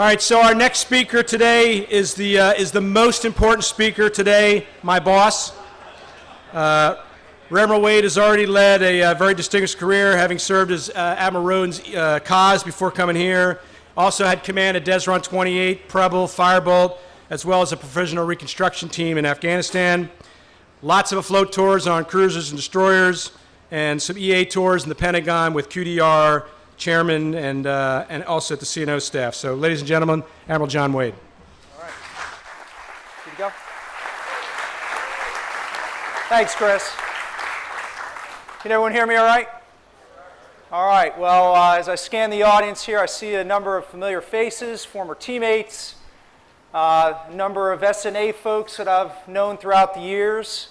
All right, so our next speaker today is the most important speaker today, my boss. Admiral Wade has already led a very distinguished career, having served as Admiral Roden's cause before coming here. Also had command of Desron 28, Preble, Firebolt, as well as a provisional reconstruction team in Afghanistan. Lots of afloat tours on cruisers and destroyers, and some EA tours in the Pentagon with QDR chairman and also at the CNO staff. So, ladies and gentlemen, Admiral John Wade. All right. Good to go? Thanks, Chris. Can everyone hear me all right? All right. Well, as I scan the audience here, I see a number of familiar faces, former teammates, a number of SNA folks that I've known throughout the years.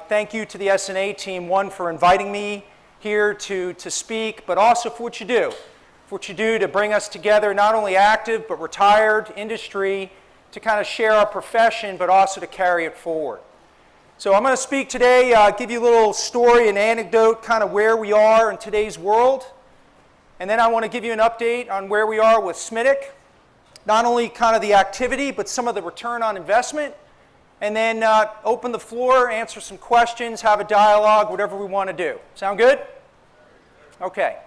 Thank you to the SNA team, one, for inviting me here to speak, but also for what you do to bring us together, not only active but retired industry, to kind of share our profession, but also to carry it forward. So I'm going to speak today, give you a little story and anecdote, kind of where we are in today's world, and then I want to give you an update on where we are with SMIDC, not only kind of the activity, but some of the return on investment, and then open the floor, answer some questions, have a dialogue, whatever we want to do. Sound good? Okay.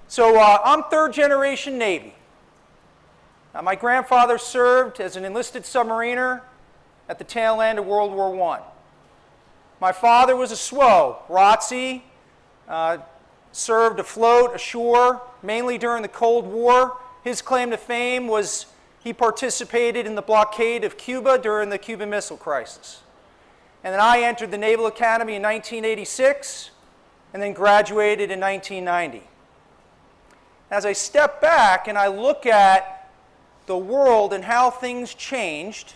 So I'm third generation Navy. My grandfather served as an enlisted submariner at the tail end of World War I. My father was a SWO, ROTC, served afloat, ashore, mainly during the Cold War. His claim to fame was he participated in the blockade of Cuba during the Cuban Missile Crisis. And then I entered the Naval Academy in 1986 and then graduated in 1990. As I step back and I look at the world and how things changed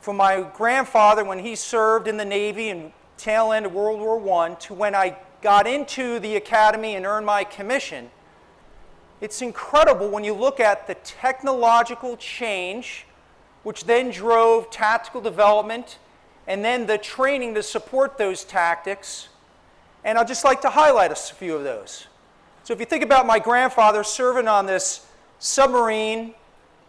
from my grandfather when he served in the Navy and tail end of World War I to when I got into the Academy and earned my commission, it's incredible when you look at the technological change, which then drove tactical development, and then the training to support those tactics. And I'd just like to highlight a few of those. So if you think about my grandfather serving on this submarine,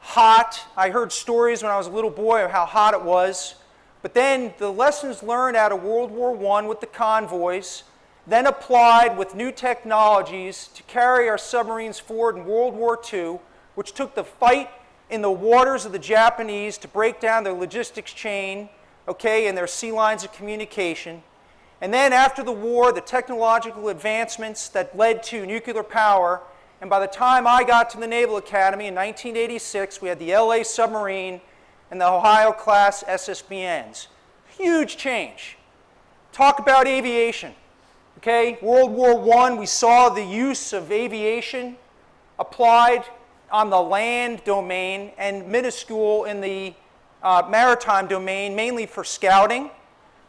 hot. I heard stories when I was a little boy of how hot it was. But then the lessons learned out of World War I with the convoys, then applied with new technologies to carry our submarines forward in World War II, which took the fight in the waters of the Japanese to break down their logistics chain, okay, and their sea lines of communication. And then after the war, the technological advancements that led to nuclear power. And by the time I got to the Naval Academy in 1986, we had the LA submarine and the Ohio-class SSBNs. Huge change. Talk about aviation. Okay, World War I, we saw the use of aviation applied on the land domain and minuscule in the maritime domain, mainly for scouting.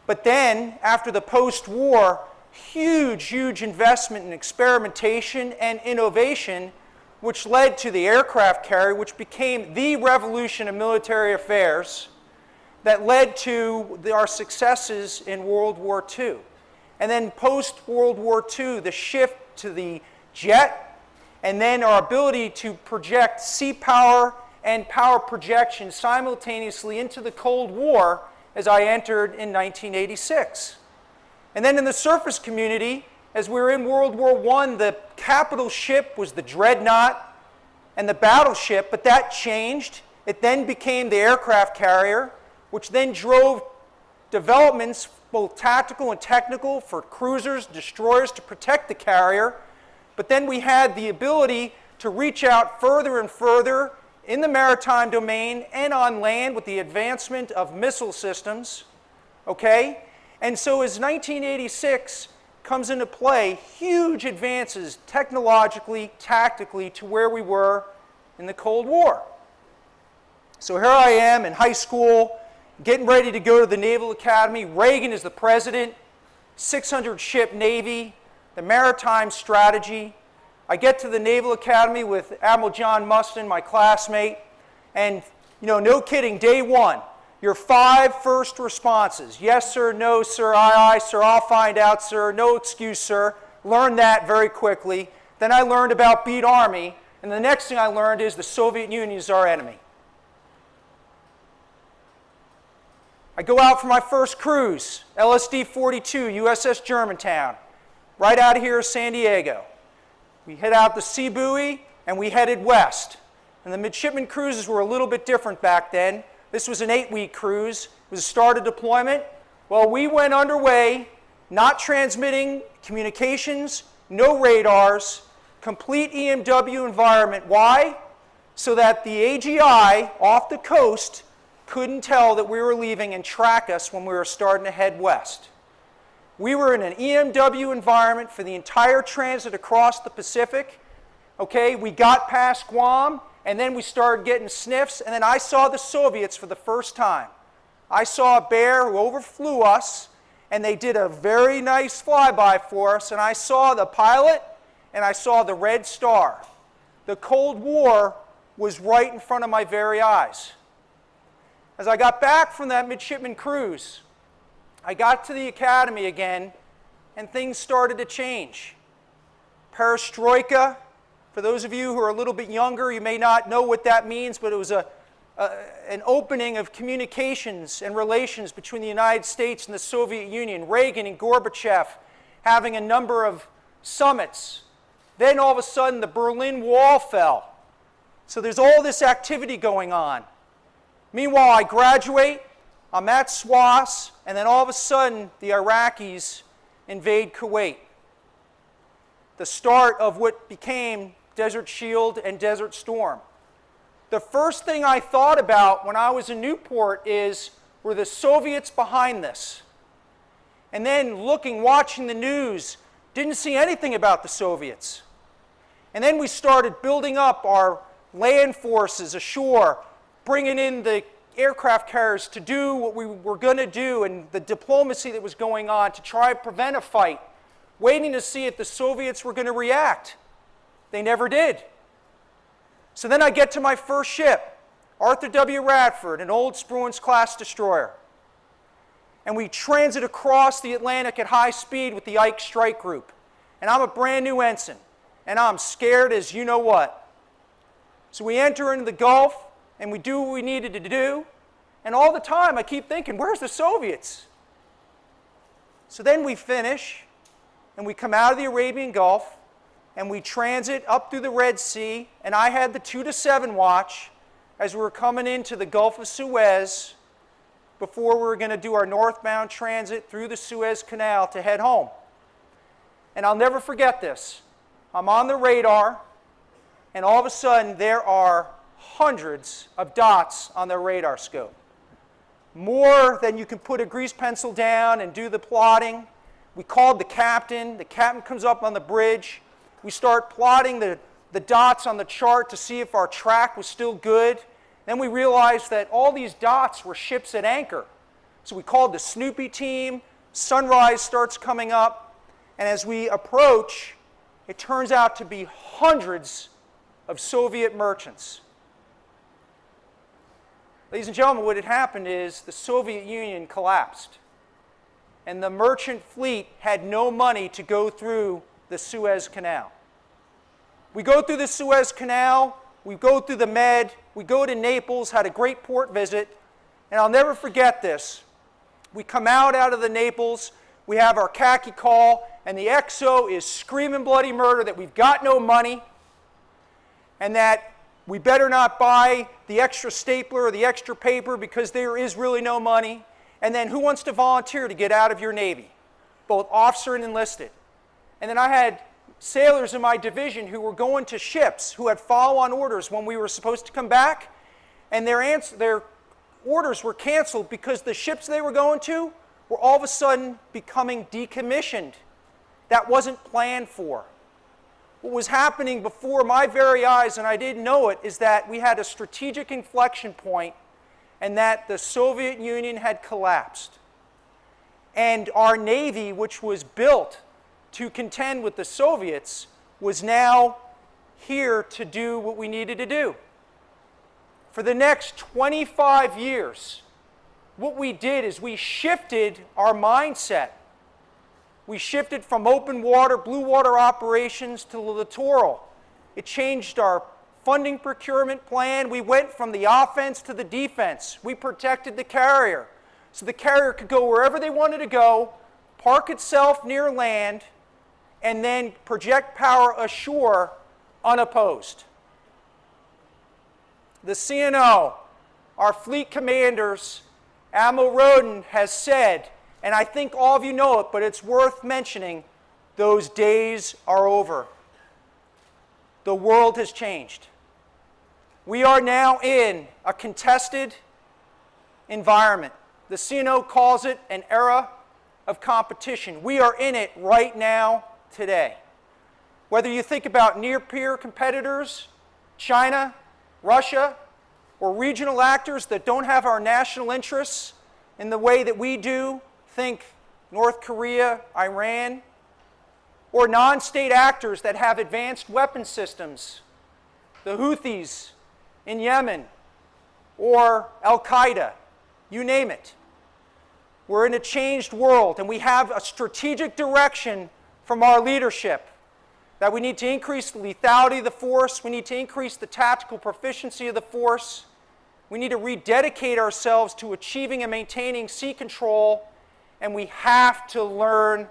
But then, after the post-war, huge investment in experimentation and innovation, which led to the aircraft carrier, which became the revolution of military affairs that led to our successes in World War II. And then post-World War II, the shift to the jet, and then our ability to project sea power and power projection simultaneously into the Cold War as I entered in 1986. And then in the surface community, as we were in World War I, the capital ship was the dreadnought and the battleship, but that changed. It then became the aircraft carrier, which then drove developments, both tactical and technical, for cruisers, destroyers to protect the carrier. But then we had the ability to reach out further and further in the maritime domain and on land with the advancement of missile systems, okay? And so as 1986 comes into play, huge advances technologically, tactically to where we were in the Cold War. So here I am in high school, getting ready to go to the Naval Academy. Reagan is the president, 600-ship Navy, the maritime strategy. I get to the Naval Academy with Admiral John Mustin, my classmate, and no kidding, day one, your 5 first responses. Yes, sir, no, sir, aye, sir, I'll find out, sir, no excuse, sir. Learned that very quickly. Then I learned about beat Army, And the next thing I learned is the Soviet Union is our enemy. I go out for my first cruise, LSD-42, USS Germantown, right out of here, San Diego. We head out the sea buoy, and we headed west. And the midshipman cruises were a little bit different back then. This was an 8-week cruise. It was a start of deployment. Well, we went underway, not transmitting communications, no radars, complete EMW environment. Why? So that the AGI off the coast couldn't tell that we were leaving and track us when we were starting to head west. We were in an EMW environment for the entire transit across the Pacific. Okay, we got past Guam, and then we started getting sniffs, and then I saw the Soviets for the first time. I saw a bear who overflew us, and they did a very nice flyby for us, and I saw the pilot, and I saw the red star. The Cold War was right in front of my very eyes. As I got back from that midshipman cruise, I got to the academy again, and things started to change. Perestroika, for those of you who are a little bit younger, you may not know what that means, but it was an opening of communications and relations between the United States and the Soviet Union. Reagan and Gorbachev having a number of summits. Then all of a sudden the Berlin Wall fell. So there's all this activity going on. Meanwhile, I graduate, I'm at SWAS, and then all of a sudden the Iraqis invade Kuwait. The start of what became Desert Shield and Desert Storm. The first thing I thought about when I was in Newport is, were the Soviets behind this? And then watching the news, didn't see anything about the Soviets. And then we started building up our land forces ashore, bringing in the aircraft carriers to do what we were going to do, and the diplomacy that was going on to try to prevent a fight, waiting to see if the Soviets were going to react. They never did. So then I get to my first ship, Arthur W. Radford, an old Spruance-class destroyer. And we transit across the Atlantic at high speed with the Ike Strike Group. And I'm a brand new ensign, and I'm scared as you know what. So we enter into the Gulf, and we do what we needed to do, and all the time I keep thinking, where's the Soviets? So then we finish, and we come out of the Arabian Gulf, and we transit up through the Red Sea, and I had the 2 to 7 watch as we were coming into the Gulf of Suez before we were going to do our northbound transit through the Suez Canal to head home. And I'll never forget this. I'm on the radar, and all of a sudden there are hundreds of dots on the radar scope. More than you can put a grease pencil down and do the plotting. We called the captain. The captain comes up on the bridge. We start plotting the dots on the chart to see if our track was still good. Then we realized that all these dots were ships at anchor. So we called the Snoopy team. Sunrise starts coming up. And as we approach, it turns out to be hundreds of Soviet merchants. Ladies and gentlemen, what had happened is the Soviet Union collapsed. And the merchant fleet had no money to go through the Suez Canal. We go through the Suez Canal, we go through the Med, we go to Naples, had a great port visit, and I'll never forget this. We come out of the Naples, we have our khaki call, and the XO is screaming bloody murder that we've got no money, and that we better not buy the extra stapler or the extra paper because there is really no money. And then who wants to volunteer to get out of your Navy? Both officer and enlisted. And then I had sailors in my division who were going to ships who had follow-on orders when we were supposed to come back, and their orders were canceled because the ships they were going to were all of a sudden becoming decommissioned. That wasn't planned for. What was happening before my very eyes, and I didn't know it, is that we had a strategic inflection point and that the Soviet Union had collapsed. And our Navy, which was built to contend with the Soviets, was now here to do what we needed to do. For the next 25 years, what we did is we shifted our mindset. We shifted from open water, blue water operations to the littoral. It changed our funding procurement plan, we went from the offense to the defense. We protected the carrier, so the carrier could go wherever they wanted to go, park itself near land, and then project power ashore unopposed. The CNO, our fleet commanders, Admiral Roden has said, and I think all of you know it, but it's worth mentioning, those days are over. The world has changed. We are now in a contested environment. The CNO calls it an era of competition. We are in it right now, today. Whether you think about near-peer competitors, China, Russia, or regional actors that don't have our national interests in the way that we do, think North Korea, Iran, or non-state actors that have advanced weapon systems, the Houthis in Yemen, or Al-Qaeda, you name it. We're in a changed world, and we have a strategic direction from our leadership that we need to increase the lethality of the force, we need to increase the tactical proficiency of the force, we need to rededicate ourselves to achieving and maintaining sea control, and we have to learn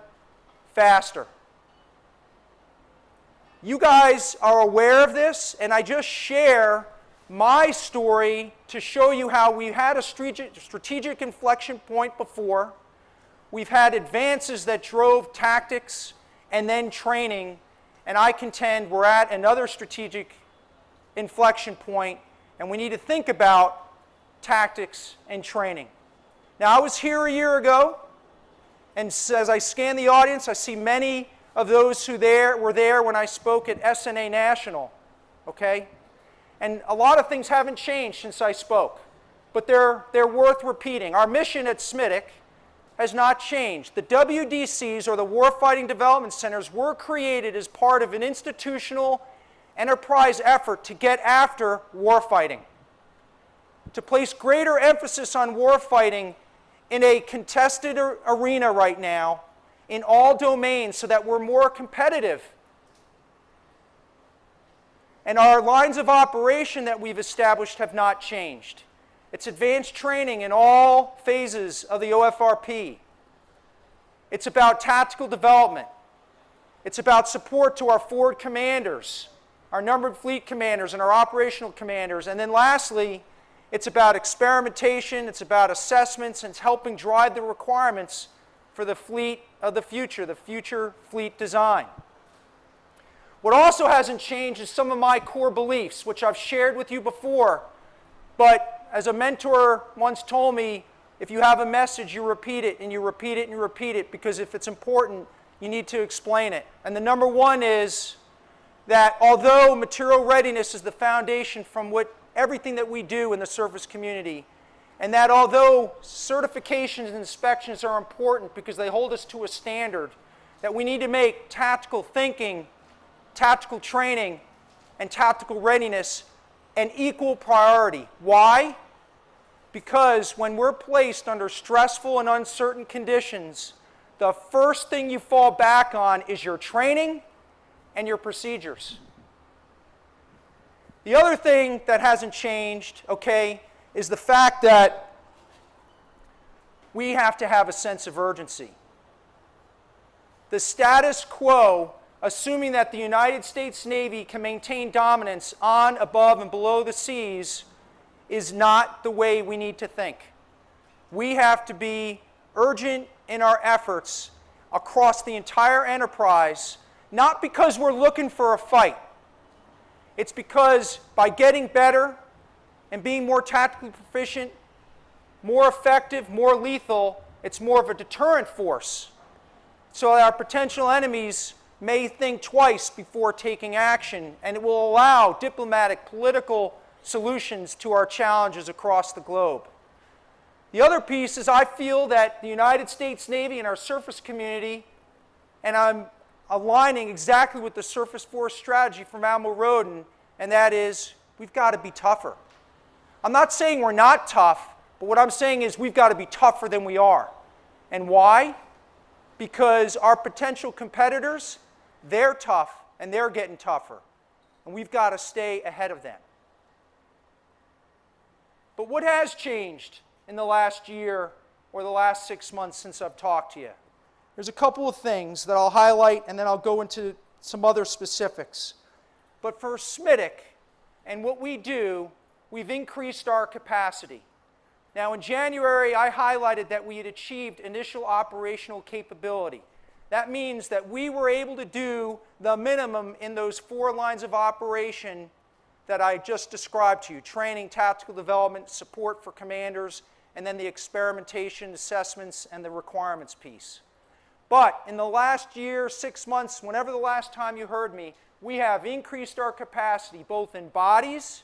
faster. You guys are aware of this, and I just share my story to show you how we had a strategic inflection point before. We've had advances that drove tactics and then training, and I contend we're at another strategic inflection point, and we need to think about tactics and training. Now, I was here a year ago, and as I scan the audience, I see many of those who were there when I spoke at SNA National, okay? And a lot of things haven't changed since I spoke, but they're worth repeating. Our mission at SMWDC has not changed. The WDCs, or the Warfighting Development Centers, were created as part of an institutional enterprise effort to get after warfighting, to place greater emphasis on warfighting in a contested arena right now in all domains so that we're more competitive. And our lines of operation that we've established have not changed. It's advanced training in all phases of the OFRP. It's about tactical development. It's about support to our forward commanders, our numbered fleet commanders, and our operational commanders. And then lastly, it's about experimentation, it's about assessments, and it's helping drive the requirements for the fleet of the future fleet design. What also hasn't changed is some of my core beliefs, which I've shared with you before, but as a mentor once told me, if you have a message, you repeat it, and you repeat it, and you repeat it, because if it's important, you need to explain it. And the number one is that although material readiness is the foundation from everything that we do in the surface community, and that although certifications and inspections are important because they hold us to a standard, that we need to make tactical thinking, tactical training, and tactical readiness an equal priority. Why? Because when we're placed under stressful and uncertain conditions, the first thing you fall back on is your training and your procedures. The other thing that hasn't changed, okay, is the fact that we have to have a sense of urgency. The status quo, assuming that the United States Navy can maintain dominance on, above, and below the seas, is not the way we need to think. We have to be urgent in our efforts across the entire enterprise, not because we're looking for a fight. It's because by getting better and being more tactically proficient, more effective, more lethal, it's more of a deterrent force. So our potential enemies may think twice before taking action, and it will allow diplomatic, political solutions to our challenges across the globe. The other piece is I feel that the United States Navy and our surface community, and I'm aligning exactly with the surface force strategy from Admiral Roden, and that is we've got to be tougher. I'm not saying we're not tough, but what I'm saying is we've got to be tougher than we are. And why? Because our potential competitors, they're tough and they're getting tougher. and we've got to stay ahead of them. But what has changed in the last year or the last 6 months since I've talked to you? There's a couple of things that I'll highlight, and then I'll go into some other specifics. But for SMWDC and what we do, we've increased our capacity. Now in January, I highlighted that we had achieved initial operational capability. That means that we were able to do the minimum in those 4 lines of operation that I just described to you: training, tactical development, support for commanders, and then the experimentation, assessments, and the requirements piece. But in the last year, 6 months, whenever the last time you heard me, we have increased our capacity both in bodies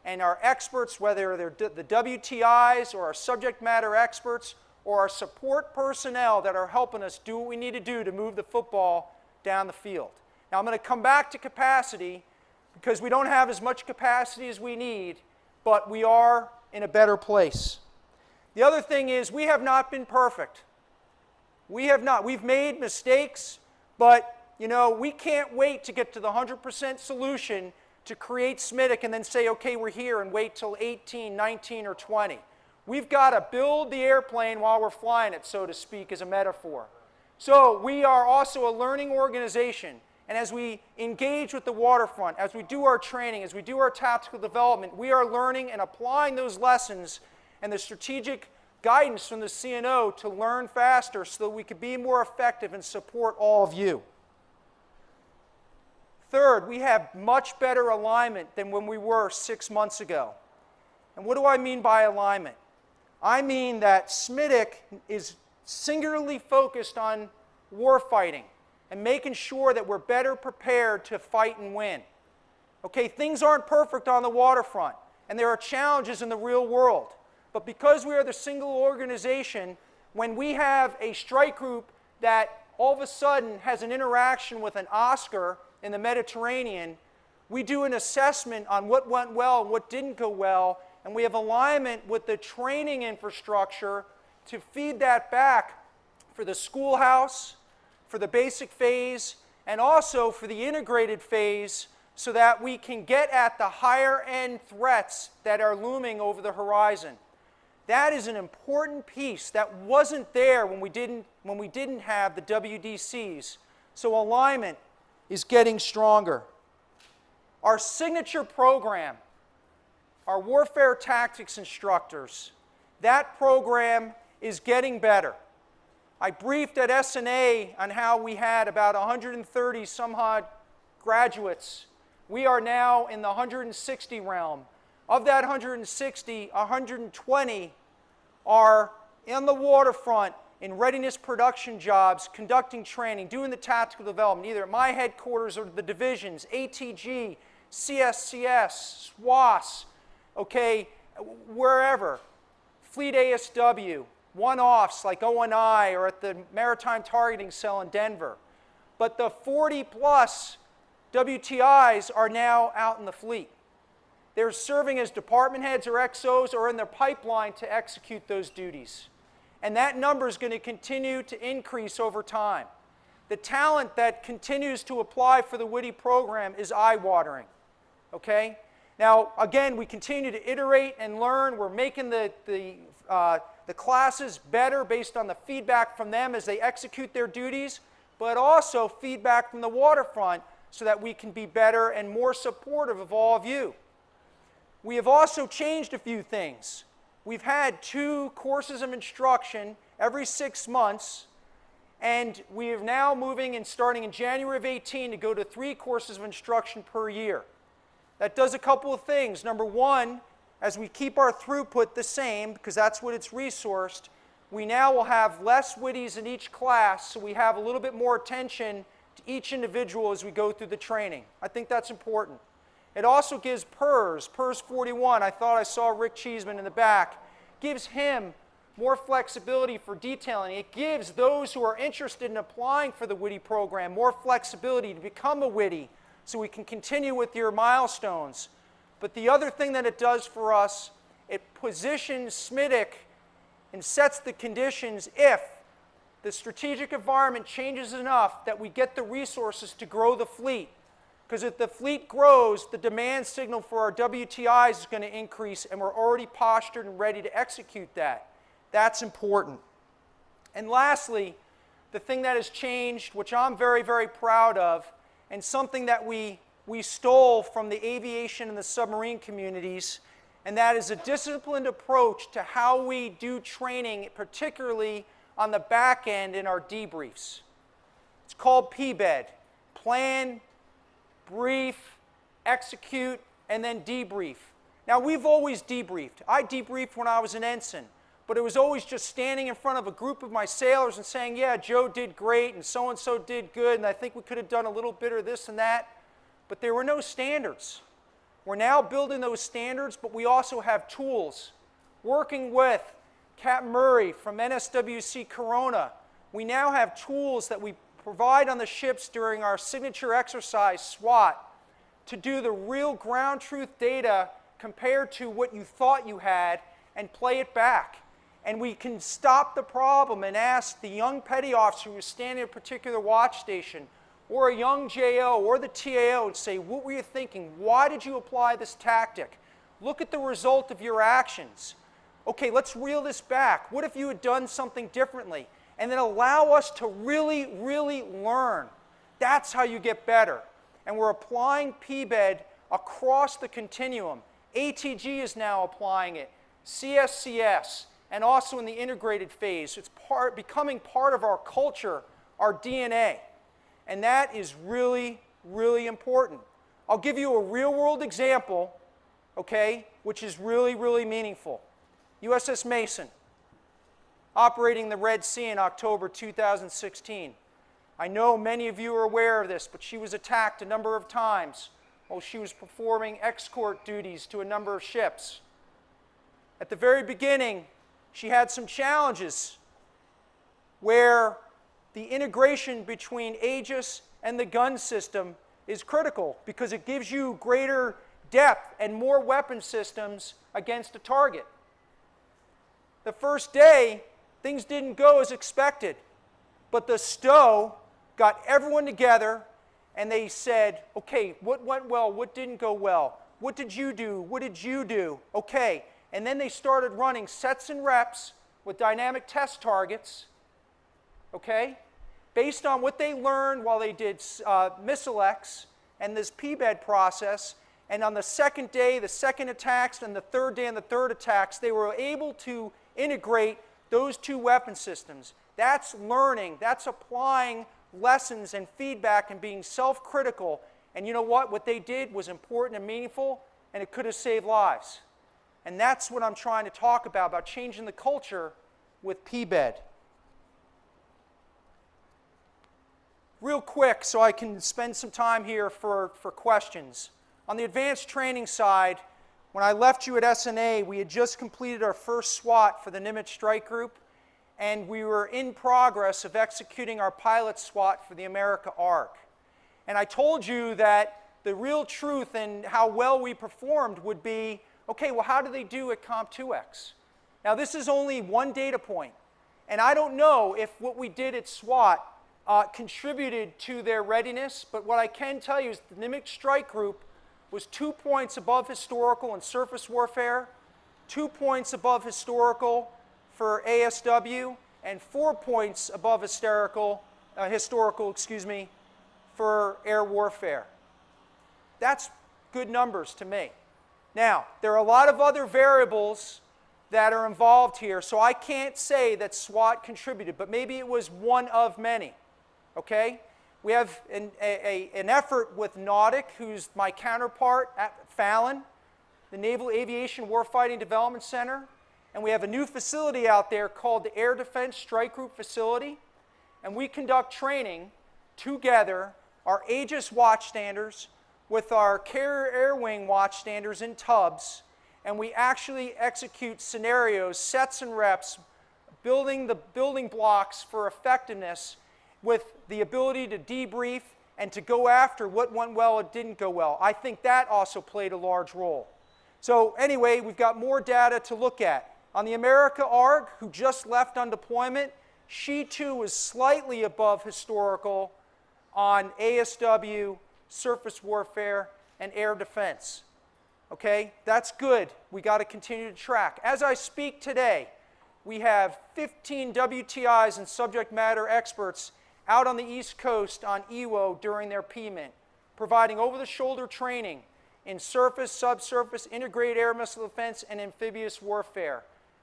and our experts, whether they're the WTIs or our subject matter experts or our support personnel that are helping us do what we need to do to move the football down the field. Now I'm going to come back to capacity because we don't have as much capacity as we need, but we are in a better place. The other thing is we have not been perfect. We have not. We've made mistakes, but you know, we can't wait to get to the 100% solution to create SMWDC and then say, okay, we're here, and wait till 18, 19, or 20. We've got to build the airplane while we're flying it, so to speak, as a metaphor. So we are also a learning organization, and as we engage with the waterfront, as we do our training, as we do our tactical development, we are learning and applying those lessons and the strategic guidance from the CNO to learn faster so that we can be more effective and support all of you. Third, we have much better alignment than when we were 6 months ago. And what do I mean by alignment? I mean that SMWDC is singularly focused on warfighting and making sure that we're better prepared to fight and win. Okay, things aren't perfect on the waterfront, and there are challenges in the real world. But because we are the single organization, when we have a strike group that all of a sudden has an interaction with an Oscar in the Mediterranean, we do an assessment on what went well and what didn't go well, and we have alignment with the training infrastructure to feed that back for the schoolhouse, for the basic phase, and also for the integrated phase so that we can get at the higher end threats that are looming over the horizon. That is an important piece that wasn't there when we didn't have the WDCs. So alignment is getting stronger. Our signature program, our warfare tactics instructors, that program is getting better. I briefed at SNA on how we had about 130 some odd graduates. We are now in the 160 realm. Of that 160, 120 are in the waterfront in readiness production jobs, conducting training, doing the tactical development, either at my headquarters or the divisions, ATG, CSCS, SWAS, okay, wherever, Fleet ASW, one-offs like ONI or at the Maritime Targeting Cell in Denver. But the 40-plus WTIs are now out in the fleet. They're serving as department heads or XOs or in their pipeline to execute those duties. And that number is going to continue to increase over time. The talent that continues to apply for the WDC program is eye-watering. Okay? Now, again, we continue to iterate and learn. We're making the classes better based on the feedback from them as they execute their duties, but also feedback from the waterfront so that we can be better and more supportive of all of you. We have also changed a few things. We've had 2 courses of instruction every 6 months, and we are now moving and starting in January of 18 to go to 3 courses of instruction per year. That does a couple of things. Number one, as we keep our throughput the same, because that's what it's resourced, we now will have less WDIs in each class, so we have a little bit more attention to each individual as we go through the training. I think that's important. It also gives PERS 41, I thought I saw Rick Cheeseman in the back, gives him more flexibility for detailing. It gives those who are interested in applying for the WDI program more flexibility to become a WDI so we can continue with your milestones. But the other thing that it does for us, it positions SMWDC and sets the conditions if the strategic environment changes enough that we get the resources to grow the fleet. Because if the fleet grows, the demand signal for our WTIs is going to increase, and we're already postured and ready to execute that. That's important. And lastly, the thing that has changed, which I'm very, very proud of, and something that we stole from the aviation and the submarine communities, and that is a disciplined approach to how we do training, particularly on the back end in our debriefs. It's called PBED, plan, brief, execute, and then debrief. Now, we've always debriefed. I debriefed when I was an ensign, but it was always just standing in front of a group of my sailors and saying, yeah, Joe did great, and so did good, and I think we could have done a little bit of this and that, but there were no standards. We're now building those standards, but we also have tools. Working with Captain Murray from NSWC Corona, we now have tools that we provide on the ships during our signature exercise, SWAT, to do the real ground truth data compared to what you thought you had and play it back. And we can stop the problem and ask the young petty officer who is standing at a particular watch station, or a young JO or the TAO, and say, what were you thinking? Why did you apply this tactic? Look at the result of your actions. Okay, let's reel this back. What if you had done something differently? And then allow us to really, really learn. That's how you get better. And we're applying PBED across the continuum. ATG is now applying it, CSCS, and also in the integrated phase. It's becoming part of our culture, our DNA. And that is really, really important. I'll give you a real-world example, okay, which is really, really meaningful. USS Mason, operating the Red Sea in October 2016. I know many of you are aware of this, but she was attacked a number of times while she was performing escort duties to a number of ships. At the very beginning, she had some challenges where the integration between Aegis and the gun system is critical because it gives you greater depth and more weapon systems against a target. The first day, things didn't go as expected, but the STO got everyone together and they said, okay, what went well, what didn't go well, what did you do, what did you do, okay. And then they started running sets and reps with dynamic test targets, okay, based on what they learned while they did Missile-X and this PBED process. And on the second day, the second attacks, and the third day and the third attacks, they were able to integrate those two weapon systems. That's learning. That's applying lessons and feedback and being self-critical. And you know what? What they did was important and meaningful, and it could have saved lives. And that's what I'm trying to talk about changing the culture with PBED. Real quick, so I can spend some time here for questions. On the advanced training side, when I left you at SNA, we had just completed our first SWAT for the Nimitz Strike Group, and we were in progress of executing our pilot SWAT for the America ARC. And I told you that the real truth and how well we performed would be, okay, well, how do they do at Comp 2X? Now, this is only one data point, and I don't know if what we did at SWAT contributed to their readiness, but what I can tell you is the Nimitz Strike Group was 2 points above historical in surface warfare, 2 points above historical for ASW, and 4 points above historical for air warfare. That's good numbers to me. Now, there are a lot of other variables that are involved here, so I can't say that SWAT contributed, but maybe it was one of many. Okay? We have an effort with Nautic, who's my counterpart at Fallon, the Naval Aviation Warfighting Development Center, and we have a new facility out there called the Air Defense Strike Group Facility, and we conduct training together, our Aegis watchstanders with our Carrier Air Wing watchstanders in tubs, and we actually execute scenarios, sets and reps, building the building blocks for effectiveness with the ability to debrief and to go after what went well and didn't go well. I think that also played a large role. So anyway, we've got more data to look at. On the America ARG, who just left on deployment, she too was slightly above historical on ASW surface warfare, and air defense. Okay, that's good. We got to continue to track. As I speak today, we have 15 WTIs and subject matter experts out on the East Coast on EWO during their PMINT, providing over-the-shoulder training in surface, subsurface, integrated air missile defense, and amphibious warfare.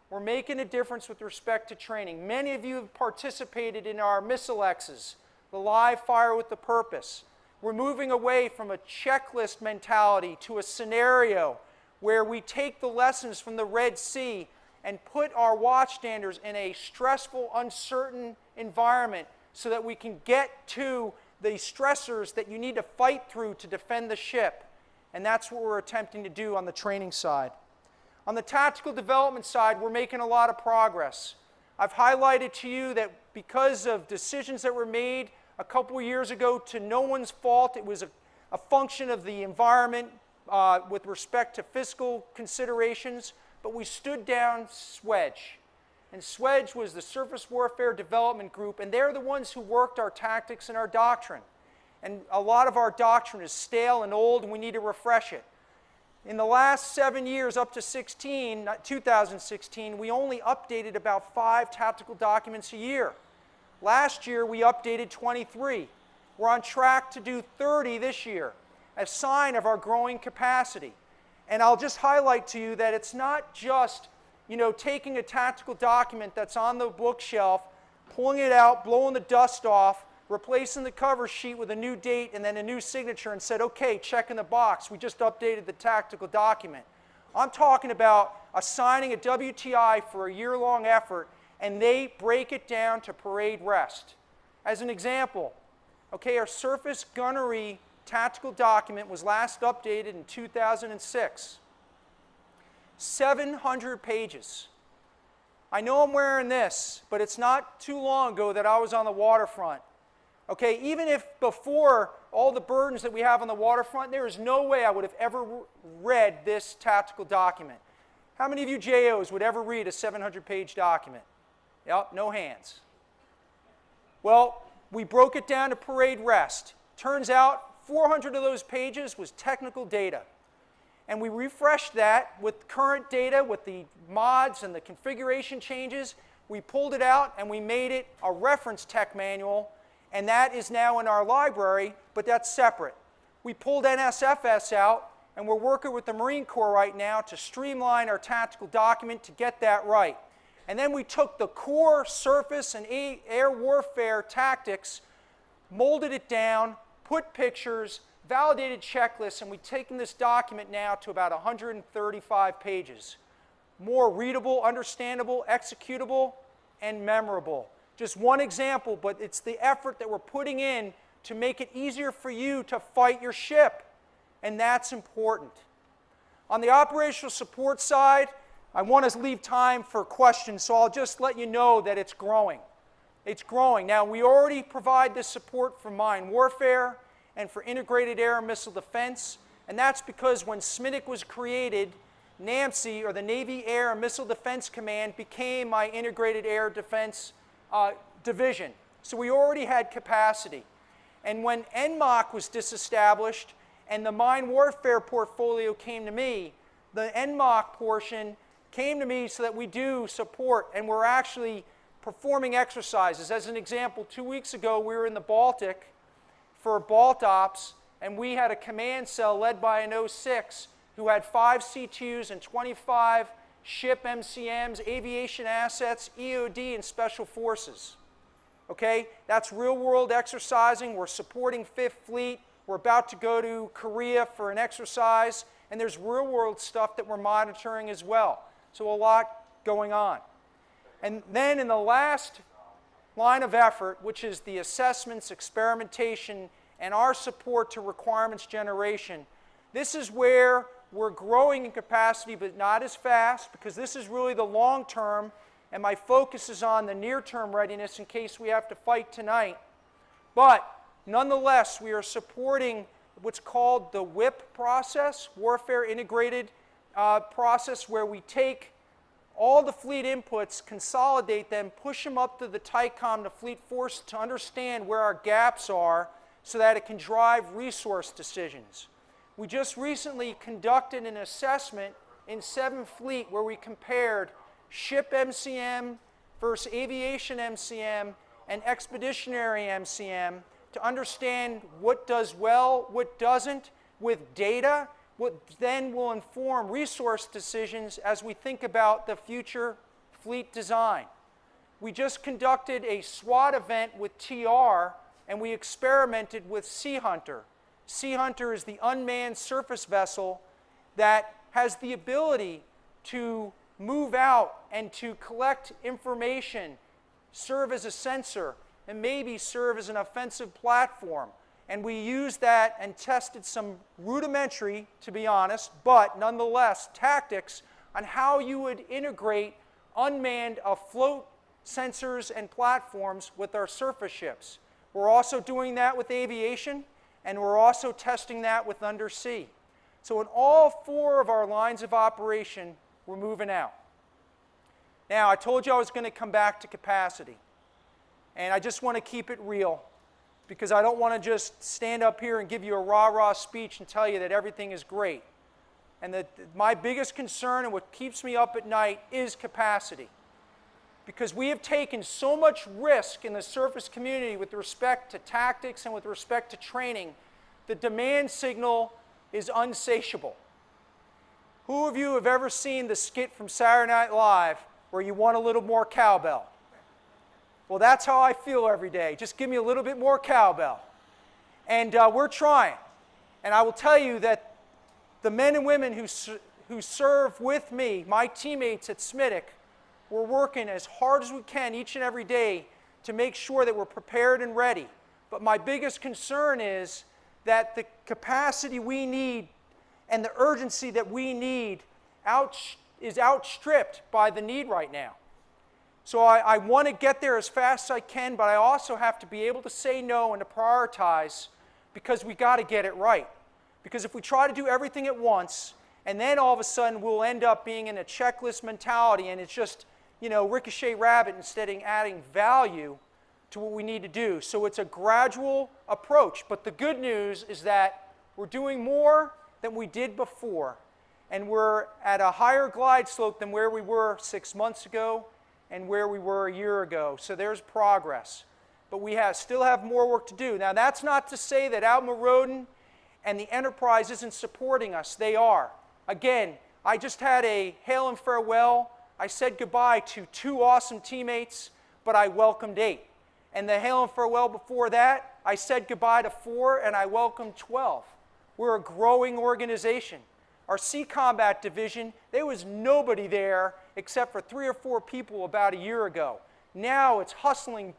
We're making a difference with respect to training. Many of you have participated in our missile X's, the live fire with the purpose. We're moving away from a checklist mentality to a scenario where we take the lessons from the Red Sea and put our watchstanders in a stressful, uncertain environment so that we can get to the stressors that you need to fight through to defend the ship. And that's what we're attempting to do on the training side. On the tactical development side, we're making a lot of progress. I've highlighted to you that because of decisions that were made a couple of years ago to no one's fault, it was a function of the environment with respect to fiscal considerations, but we stood down SWEDG. And SWEDG was the Surface Warfare Development Group, and they're the ones who worked our tactics and our doctrine. And a lot of our doctrine is stale and old, and we need to refresh it. In the last 7 years, up to 2016, we only updated about 5 tactical documents a year. Last year, we updated 23. We're on track to do 30 this year, a sign of our growing capacity. And I'll just highlight to you that it's not just, taking a tactical document that's on the bookshelf, pulling it out, blowing the dust off, replacing the cover sheet with a new date and then a new signature and said, okay, check in the box. We just updated the tactical document. I'm talking about assigning a WTI for a year-long effort, and they break it down to parade rest. As an example, okay, our surface gunnery tactical document was last updated in 2006. 700 pages. I know I'm wearing this, but it's not too long ago that I was on the waterfront. Okay, even if before all the burdens that we have on the waterfront, there is no way I would have ever read this tactical document. How many of you JOs would ever read a 700-page document? Yep, no hands. Well, we broke it down to parade rest. Turns out 400 of those pages was technical data. And we refreshed that with current data, with the mods and the configuration changes. We pulled it out and we made it a reference tech manual, and that is now in our library, but that's separate. We pulled NSFS out, and we're working with the Marine Corps right now to streamline our tactical document to get that right. And then we took the core surface and air warfare tactics, molded it down, put pictures, validated checklists, and we've taken this document now to about 135 pages. More readable, understandable, executable, and memorable. Just one example, but it's the effort that we're putting in to make it easier for you to fight your ship, and that's important. On the operational support side, I want to leave time for questions, so I'll just let you know that it's growing. It's growing. Now, we already provide this support for mine warfare and for integrated air and missile defense, and that's because when SMIDC was created, NAMC, or the Navy Air and Missile Defense Command, became my integrated air defense division. So we already had capacity. And when NMOC was disestablished and the mine warfare portfolio came to me, the NMOC portion came to me so that we do support, and we're actually performing exercises. As an example, 2 weeks ago we were in the Baltic for BALTOPS, and we had a command cell led by an 06 who had 5 C2s and 25 ship MCMs, aviation assets, EOD, and special forces. Okay, that's real-world exercising. We're supporting 5th Fleet. We're about to go to Korea for an exercise, and there's real-world stuff that we're monitoring as well. So a lot going on. And then in the last line of effort, which is the assessments, experimentation, and our support to requirements generation, this is where we're growing in capacity, but not as fast, because this is really the long term, and my focus is on the near-term readiness in case we have to fight tonight. But nonetheless, we are supporting what's called the WIP process, Warfare Integrated process, where we take all the fleet inputs, consolidate them, push them up to the TICOM, the Fleet Force, to understand where our gaps are, so that it can drive resource decisions. We just recently conducted an assessment in 7th Fleet where we compared ship MCM versus aviation MCM and expeditionary MCM to understand what does well, what doesn't, with data, what then will inform resource decisions as we think about the future fleet design. We just conducted a SWAT event with TR, and we experimented with Sea Hunter. Sea Hunter is the unmanned surface vessel that has the ability to move out and to collect information, serve as a sensor, and maybe serve as an offensive platform. And we used that and tested some rudimentary, to be honest, but nonetheless, tactics on how you would integrate unmanned afloat sensors and platforms with our surface ships. We're also doing that with aviation, and we're also testing that with undersea. So in all 4 of our lines of operation, we're moving out. Now, I told you I was going to come back to capacity, and I just want to keep it real, because I don't want to just stand up here and give you a rah-rah speech and tell you that everything is great. And that my biggest concern and what keeps me up at night is capacity. Because we have taken so much risk in the surface community with respect to tactics and with respect to training, the demand signal is unsatiable. Who of you have ever seen the skit from Saturday Night Live where you want a little more cowbell? Well, that's how I feel every day. Just give me a little bit more cowbell. And we're trying. And I will tell you that the men and women who serve with me, my teammates at SMIDC, we're working as hard as we can each and every day to make sure that we're prepared and ready. But my biggest concern is that the capacity we need and the urgency that we need is outstripped by the need right now. So I want to get there as fast as I can, but I also have to be able to say no and to prioritize, because we got to get it right. Because if we try to do everything at once, and then all of a sudden we'll end up being in a checklist mentality, and it's just, ricochet rabbit instead of adding value to what we need to do. So it's a gradual approach. But the good news is that we're doing more than we did before. And we're at a higher glide slope than where we were 6 months ago and where we were a year ago. So there's progress. But we still have more work to do. Now, that's not to say that Admiral Roden and the Enterprise isn't supporting us. They are. Again, I just had a hail and farewell. I said goodbye to 2 awesome teammates, but I welcomed 8. And the hail and farewell before that, I said goodbye to 4, and I welcomed 12. We're a growing organization. Our Sea Combat Division, there was nobody there except for 3 or 4 people about a year ago. Now it's hustling,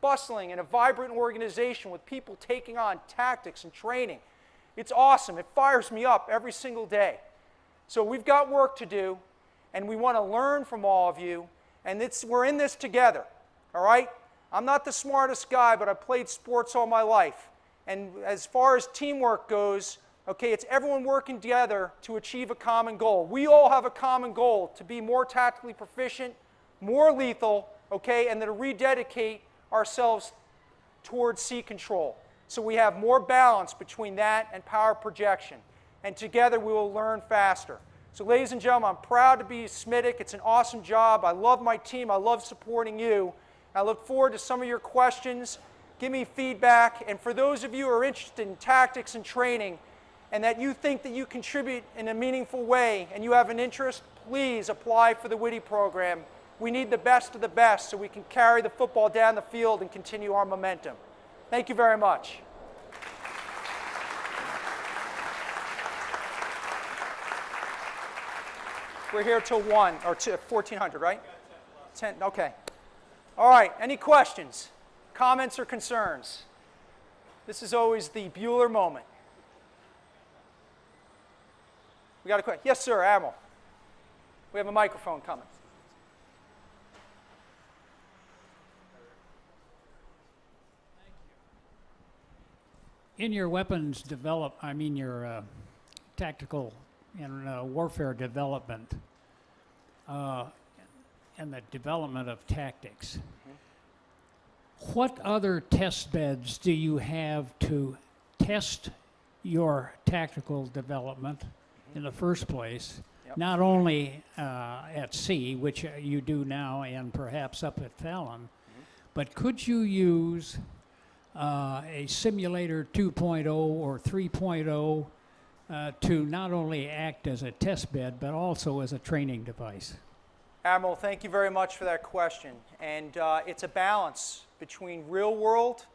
bustling, and a vibrant organization with people taking on tactics and training. It's awesome. It fires me up every single day. So we've got work to do, and we want to learn from all of you, and we're in this together, all right? I'm not the smartest guy, but I've played sports all my life. And as far as teamwork goes, okay, it's everyone working together to achieve a common goal. We all have a common goal to be more tactically proficient, more lethal, okay, and then to rededicate ourselves towards sea control. So we have more balance between that and power projection. And together we will learn faster. So ladies and gentlemen, I'm proud to be SMIDC. It's an awesome job. I love my team. I love supporting you. I look forward to some of your questions. Give me feedback. And for those of you who are interested in tactics and training, and that you think that you contribute in a meaningful way and you have an interest, please apply for the WITI program. We need the best of the best so we can carry the football down the field and continue our momentum. Thank you very much. We're here till 1, or 1400, right? 10, okay. All right, any questions, comments, or concerns? This is always the Bueller moment. We got a question. Yes, sir, Admiral. We have a microphone coming. In your weapons your tactical and warfare development, and the development of tactics, what other test beds do you have to test your tactical development in the first place? Yep. Not only at sea, which you do now, and perhaps up at Fallon, but could you use a simulator 2.0 or 3.0 to not only act as a test bed, but also as a training device? Admiral, thank you very much for that question. And it's a balance between real world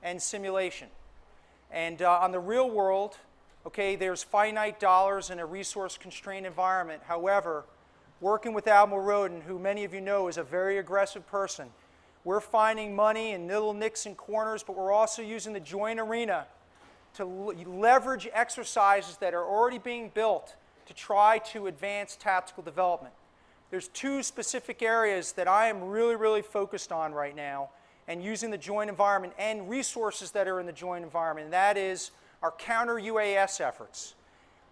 and simulation. And on the real world, okay, there's finite dollars in a resource-constrained environment. However, working with Admiral Roden, who many of you know is a very aggressive person, we're finding money in little nicks and corners, but we're also using the joint arena to leverage exercises that are already being built to try to advance tactical development. There's two specific areas that I am really, really focused on right now, and using the joint environment and resources that are in the joint environment, and that is our counter-UAS efforts.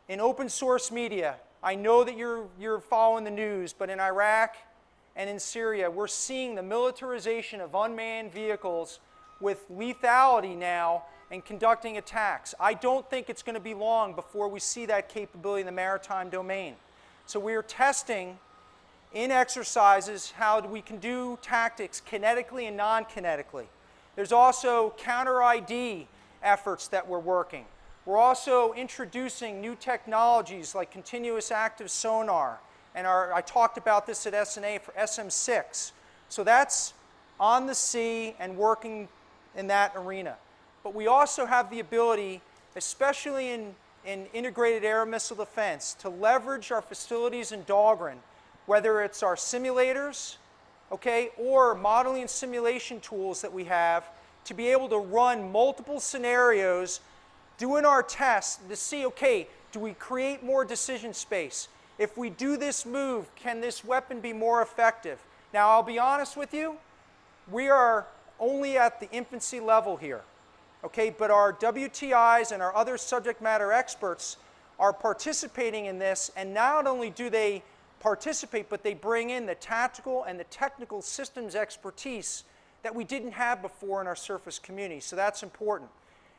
In open source media, I know that you're following the news, but in Iraq and in Syria, we're seeing the militarization of unmanned vehicles with lethality now and conducting attacks. I don't think it's going to be long before we see that capability in the maritime domain. So we are testing in exercises how we can do tactics kinetically and non-kinetically. There's also counter-ID efforts that we're working. We're also introducing new technologies like continuous active sonar, and I talked about this at SNA for SM6. So that's on the sea and working in that arena. But we also have the ability, especially in integrated air missile defense, to leverage our facilities in Dahlgren, whether it's our simulators, okay, or modeling and simulation tools that we have to be able to run multiple scenarios, doing our tests to see, okay, do we create more decision space? If we do this move, can this weapon be more effective? Now, I'll be honest with you, we are only at the infancy level here, okay, but our WTIs and our other subject matter experts are participating in this, and not only do they participate, but they bring in the tactical and the technical systems expertise that we didn't have before in our surface community. So that's important.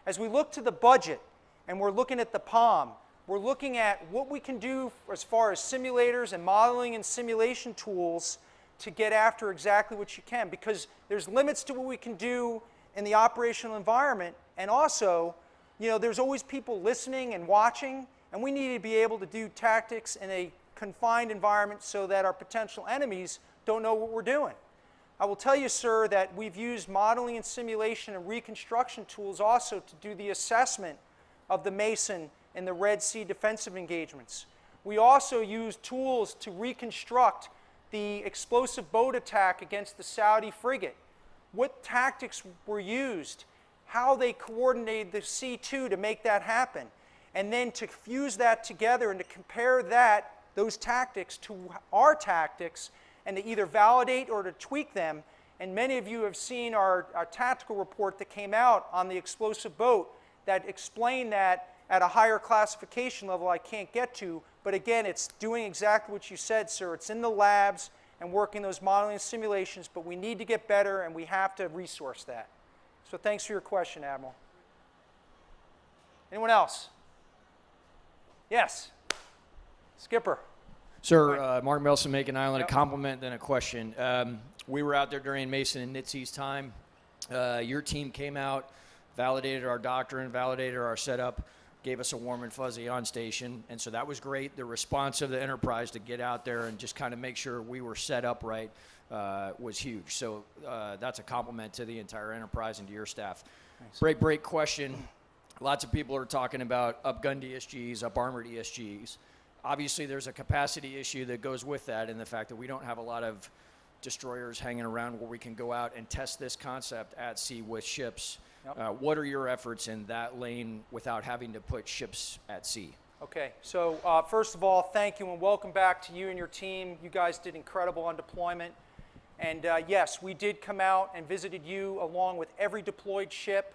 As we look to the budget and we're looking at the POM, we're looking at what we can do as far as simulators and modeling and simulation tools to get after exactly what you can, because there's limits to what we can do in the operational environment, and also, you know, there's always people listening and watching, and we need to be able to do tactics in a confined environment so that our potential enemies don't know what we're doing. I will tell you, sir, that we've used modeling and simulation and reconstruction tools also to do the assessment of the Mason in the Red Sea defensive engagements. We also use tools to reconstruct the explosive boat attack against the Saudi frigate. What tactics were used, how they coordinated the C2 to make that happen, and then to fuse that together and to compare those tactics to our tactics and to either validate or to tweak them. And many of you have seen our tactical report that came out on the explosive boat that explained that at a higher classification level I can't get to. But again, it's doing exactly what you said, sir. It's in the labs and working those modeling and simulations, but we need to get better and we have to resource that. So thanks for your question, Admiral. Anyone else? Yes. Skipper. Sir, Mark Melson, Macon Island, a compliment, then a question. We were out there during Mason and Nitsy's time. Your team came out, validated our doctrine, validated our setup, gave us a warm and fuzzy on station, and so that was great. The response of the enterprise to get out there and just kind of make sure we were set up right was huge. So that's a compliment to the entire enterprise and to your staff. Thanks. Break question. Lots of people are talking about up-gunned ESGs, up-armored ESGs. Obviously, there's a capacity issue that goes with that, and the fact that we don't have a lot of destroyers hanging around where we can go out and test this concept at sea with ships. Yep. What are your efforts in that lane without having to put ships at sea? Okay, so first of all, thank you and welcome back to you and your team. You guys did incredible on deployment. And yes, we did come out and visited you along with every deployed ship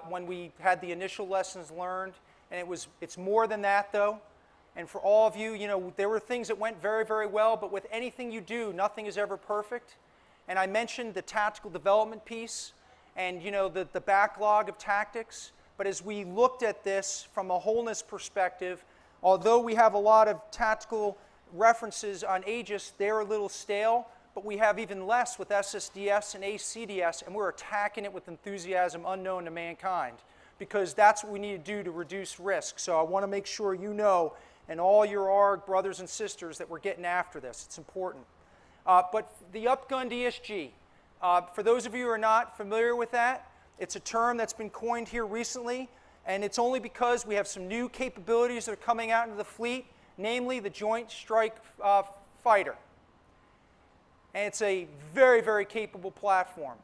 when we had the initial lessons learned. And it's more than that, though. And for all of you, you know, there were things that went very, very well, but with anything you do, nothing is ever perfect. and I mentioned the tactical development piece and the backlog of tactics. But as we looked at this from a wholeness perspective, although we have a lot of tactical references on Aegis, they're a little stale, but we have even less with SSDS and ACDS, and we're attacking it with enthusiasm unknown to mankind, because that's what we need to do to reduce risk. So I want to make sure you know, and all your ARG brothers and sisters, that we're getting after this. It's important. But the upgunned ESG, for those of you who are not familiar with that, it's a term that's been coined here recently, and it's only because we have some new capabilities that are coming out into the fleet, namely the Joint Strike Fighter. And it's a very, very capable platform.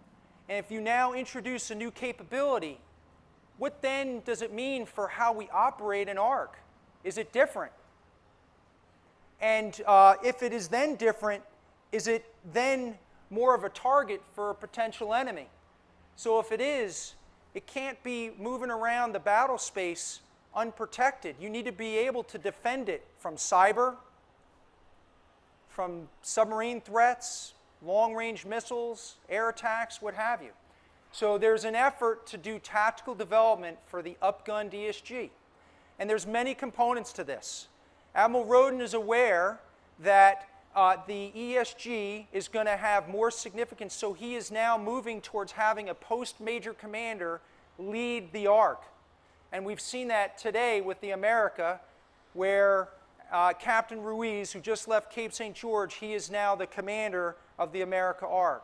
And if you now introduce a new capability, what then does it mean for how we operate an ARG? Is it different? And if it is then different, is it then more of a target for a potential enemy? So if it is, it can't be moving around the battle space unprotected. You need to be able to defend it from cyber, from submarine threats, long-range missiles, air attacks, what have you. So there's an effort to do tactical development for the upgunned ESG. And there's many components to this. Admiral Roden is aware that the ESG is going to have more significance, so he is now moving towards having a post-major commander lead the ARG. And we've seen that today with the America, where Captain Ruiz, who just left Cape St. George, he is now the commander of the America ARG.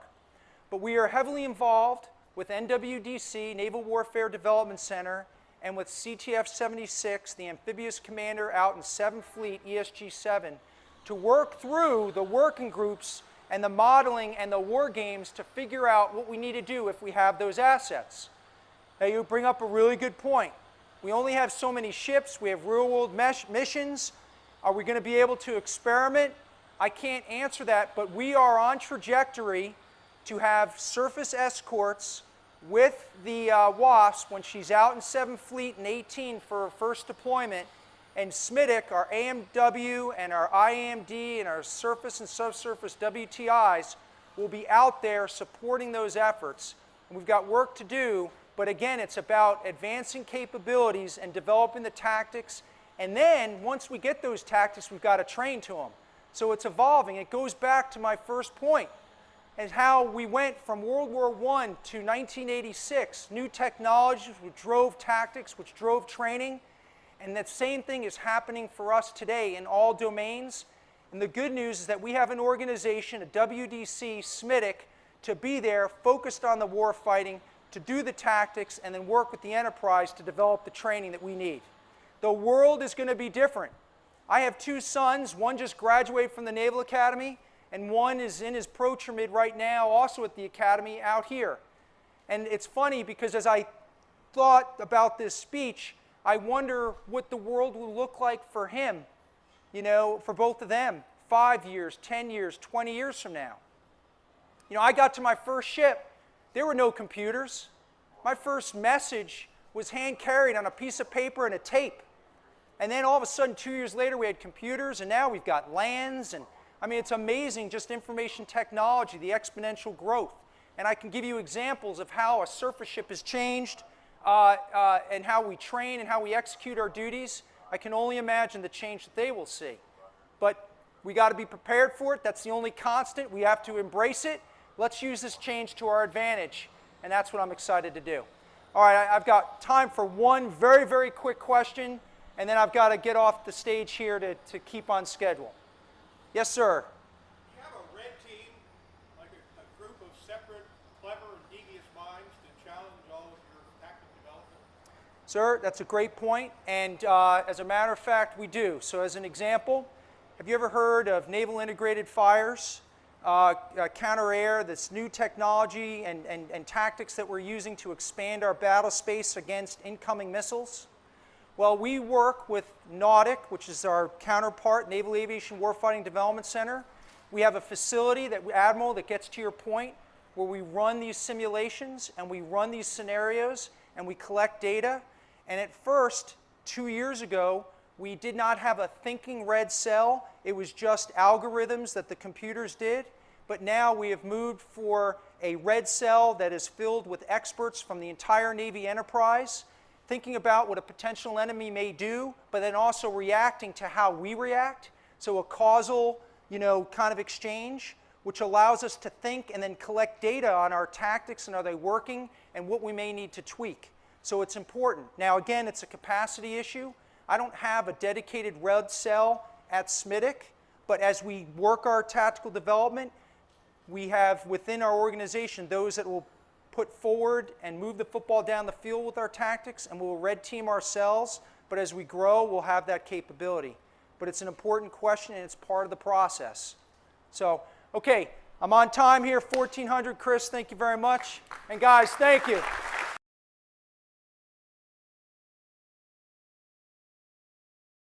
But we are heavily involved with NWDC, Naval Warfare Development Center, and with CTF-76, the amphibious commander out in 7th Fleet, ESG-7, to work through the working groups and the modeling and the war games to figure out what we need to do if we have those assets. Now, you bring up a really good point. We only have so many ships. We have real-world missions. Are we going to be able to experiment? I can't answer that, but we are on trajectory to have surface escorts with the WASP when she's out in 7th Fleet in 18 for her first deployment, and SMIDC, our AMW and our IAMD and our surface and subsurface WTIs will be out there supporting those efforts. And we've got work to do, but again, it's about advancing capabilities and developing the tactics. And then, once we get those tactics, we've got to train to them. So it's evolving. It goes back to my first point, and how we went from World War I to 1986. New technologies which drove tactics, which drove training. And that same thing is happening for us today in all domains. And the good news is that we have an organization, a WDC, SMIDC, to be there, focused on the war fighting, to do the tactics, and then work with the enterprise to develop the training that we need. The world is going to be different. I have 2 sons. One just graduated from the Naval Academy, and one is in his pro-trimid right now, also at the Academy out here. And it's funny because as I thought about this speech, I wonder what the world will look like for him, for both of them, 5 years, 10 years, 20 years from now. I got to my first ship. There were no computers. My first message was hand-carried on a piece of paper and a tape. And then all of a sudden, 2 years later, we had computers, and now we've got LANs. And I mean, it's amazing, just information technology, the exponential growth. And I can give you examples of how a surface ship has changed, and how we train and how we execute our duties. I can only imagine the change that they will see. But we got to be prepared for it. That's the only constant. We have to embrace it. Let's use this change to our advantage, and that's what I'm excited to do. All right, I've got time for one very, very quick question, and then I've got to get off the stage here to keep on schedule. Yes, sir. Do you have a red team, like a group of separate, clever, and devious minds to challenge all of your tactic development? Sir, that's a great point, and as a matter of fact, we do. So as an example, have you ever heard of Naval Integrated Fires, counter-air, this new technology and tactics that we're using to expand our battle space against incoming missiles? Well, we work with NAUTIC, which is our counterpart, Naval Aviation Warfighting Development Center. We have a facility, Admiral, that gets to your point, where we run these simulations and we run these scenarios and we collect data. And at first, 2 years ago, we did not have a thinking red cell. It was just algorithms that the computers did. but now we have moved for a red cell that is filled with experts from the entire Navy enterprise, thinking about what a potential enemy may do, but then also reacting to how we react. So a causal, kind of exchange, which allows us to think and then collect data on our tactics and are they working and what we may need to tweak. So it's important. Now again, it's a capacity issue. I don't have a dedicated red cell at SMIDC, but as we work our tactical development, we have within our organization those that will put forward and move the football down the field with our tactics, and we'll red team ourselves, but as we grow, we'll have that capability. But it's an important question, and it's part of the process. So, okay, I'm on time here, 1400. Chris, thank you very much. And guys, thank you.